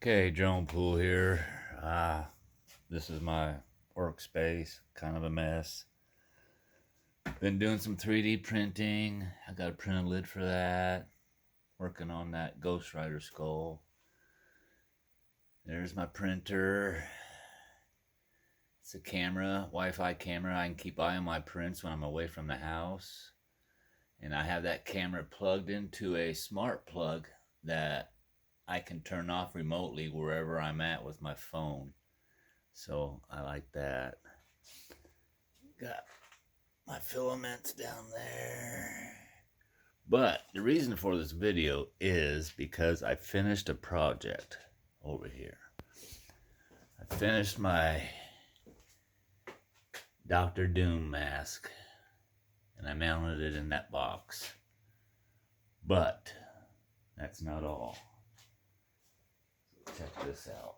Okay, drone pool here. This is my workspace, kind of a mess. Been doing some 3D printing. I got to print a lid for that. Working on that Ghost Rider skull. There's my printer. It's a camera, Wi-Fi camera. I can keep eye on my prints when I'm away from the house. And I have that camera plugged into a smart plug that I can turn off remotely wherever I'm at with my phone. So I like that. Got my filaments down there. But the reason for this video is because I finished a project over here. I finished my Dr. Doom mask and I mounted it in that box. But that's not all. So check this out.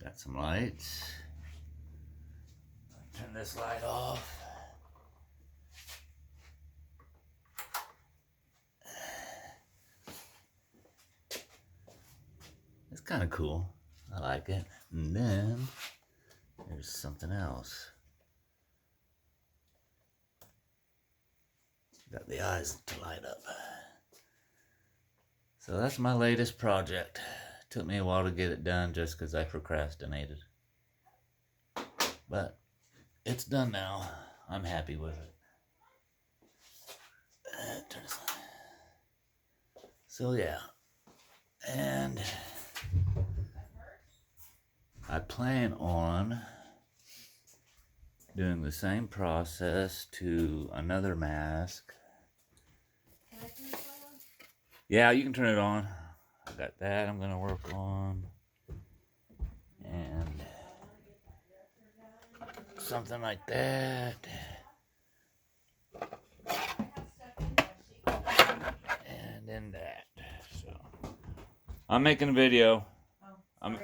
Got some lights. Turn this light off. It's kind of cool. I like it. And then there's something else. Got the eyes to light up. So that's my latest project. Took me a while to get it done just because I procrastinated. But it's done now. I'm happy with it. Turn this on. So yeah. And I plan on doing the same process to another mask. Can I turn this light on? Yeah, you can turn it on. I got that I'm gonna work on. And something like that. And then that. So I'm making a video.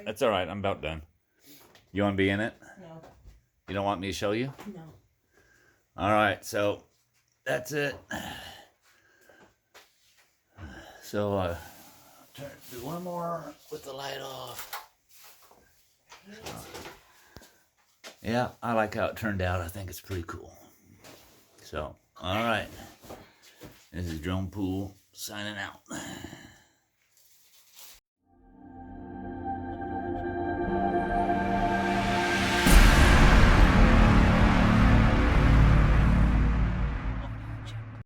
That's all right. I'm about done. You want to be in it? No. You don't want me to show you? No. All right. So that's it. So do one more with the light off. So, yeah, I like how it turned out. I think it's pretty cool. So, all right. This is Drone Pool signing out.